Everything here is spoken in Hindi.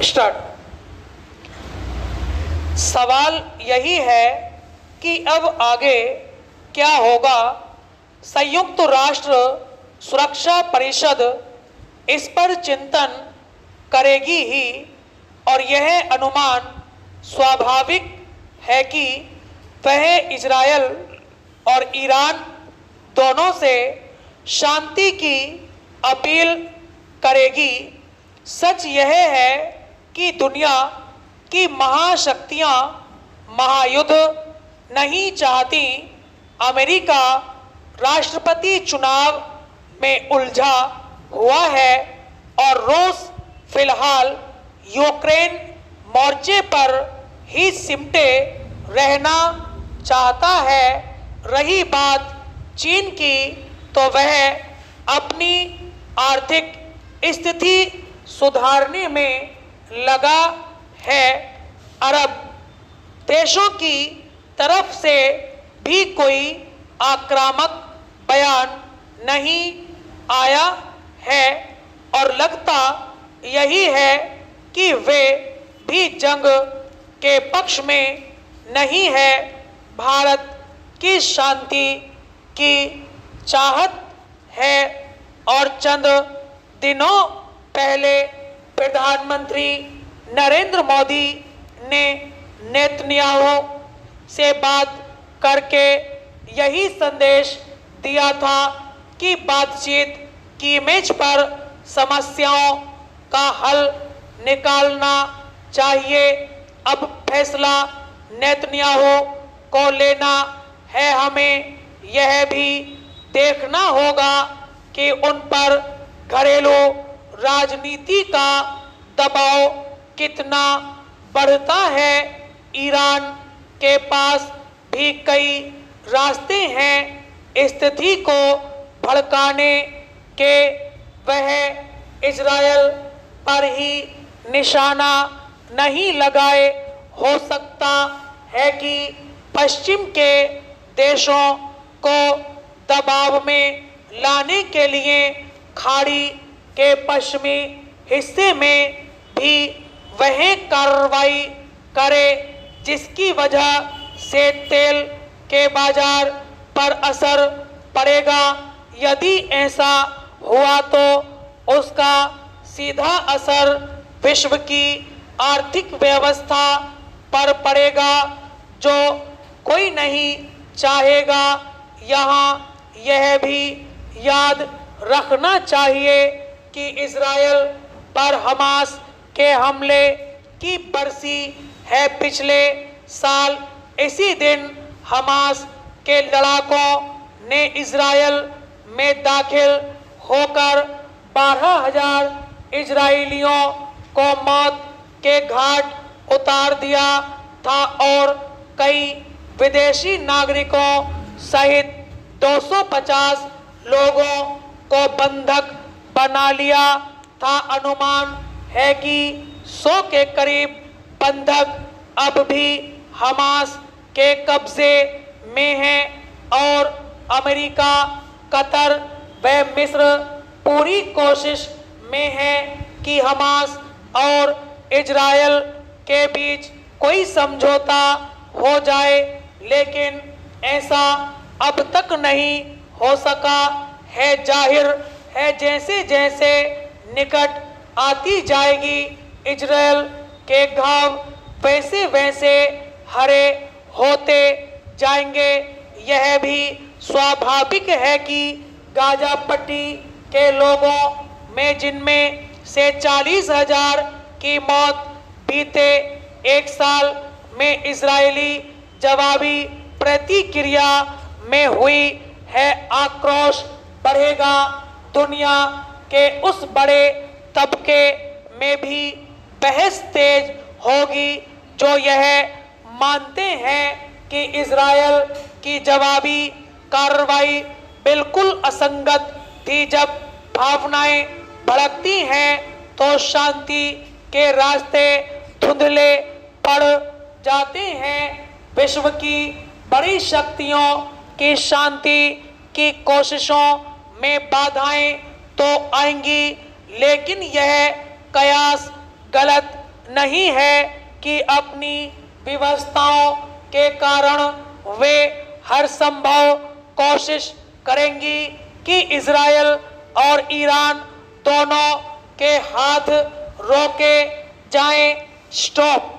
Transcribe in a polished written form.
स्टार्ट। सवाल यही है कि अब आगे क्या होगा। संयुक्त राष्ट्र सुरक्षा परिषद इस पर चिंतन करेगी ही, और यह अनुमान स्वाभाविक है कि वह इजरायल और ईरान दोनों से शांति की अपील करेगी। सच यह है कि दुनिया की महाशक्तियां महायुद्ध नहीं चाहती। अमेरिका राष्ट्रपति चुनाव में उलझा हुआ है और रूस फिलहाल यूक्रेन मोर्चे पर ही सिमटे रहना चाहता है। रही बात चीन की, तो वह अपनी आर्थिक स्थिति सुधारने में लगा है। अरब देशों की तरफ से भी कोई आक्रामक बयान नहीं आया है और लगता यही है कि वे भी जंग के पक्ष में नहीं है। भारत की शांति की चाहत है और चंद दिनों पहले प्रधानमंत्री नरेंद्र मोदी ने नेतन्याहू से बात करके यही संदेश दिया था कि बातचीत की मेज पर समस्याओं का हल निकालना चाहिए। अब फैसला नेतन्याहू को लेना है। हमें यह भी देखना होगा कि उन पर घरेलू राजनीति का दबाव कितना बढ़ता है। ईरान के पास भी कई रास्ते हैं स्थिति को भड़काने के। वह इजरायल पर ही निशाना नहीं लगाए। हो सकता है कि पश्चिम के देशों को दबाव में लाने के लिए खाड़ी के पश्चिमी हिस्से में भी वह कार्रवाई करे, जिसकी वजह से तेल के बाजार पर असर पड़ेगा। यदि ऐसा हुआ तो उसका सीधा असर विश्व की आर्थिक व्यवस्था पर पड़ेगा, जो कोई नहीं चाहेगा। यहाँ यह भी याद रखना चाहिए कि इजरायल पर हमास के हमले की बरसी है। पिछले साल इसी दिन हमास के लड़ाकों ने इजरायल में दाखिल होकर 12,000 इजरायलियों को मौत के घाट उतार दिया था और कई विदेशी नागरिकों सहित 250 लोगों को बंधक बना लिया था। अनुमान है कि 100 के करीब बंधक अब भी हमास के कब्जे में हैं और अमेरिका, कतर व मिस्र पूरी कोशिश में है कि हमास और इजरायल के बीच कोई समझौता हो जाए, लेकिन ऐसा अब तक नहीं हो सका है। जाहिर है जैसे जैसे निकट आती जाएगी इजरायल के घाव वैसे वैसे हरे होते जाएंगे। यह भी स्वाभाविक है कि गाजा पट्टी के लोगों में, जिनमें से 40,000 की मौत बीते एक साल में इजरायली जवाबी प्रतिक्रिया में हुई है, आक्रोश बढ़ेगा। दुनिया के उस बड़े तबके में भी बहस तेज होगी जो यह मानते हैं कि इजरायल की जवाबी कार्रवाई बिल्कुल असंगत थी। जब भावनाएं भड़कती हैं तो शांति के रास्ते धुंधले पड़ जाते हैं। विश्व की बड़ी शक्तियों की शांति की कोशिशों में बाधाएं तो आएंगी, लेकिन यह कयास गलत नहीं है कि अपनी व्यवस्थाओं के कारण वे हर संभव कोशिश करेंगी कि इजरायल और ईरान दोनों के हाथ रोके जाएं। स्टॉप।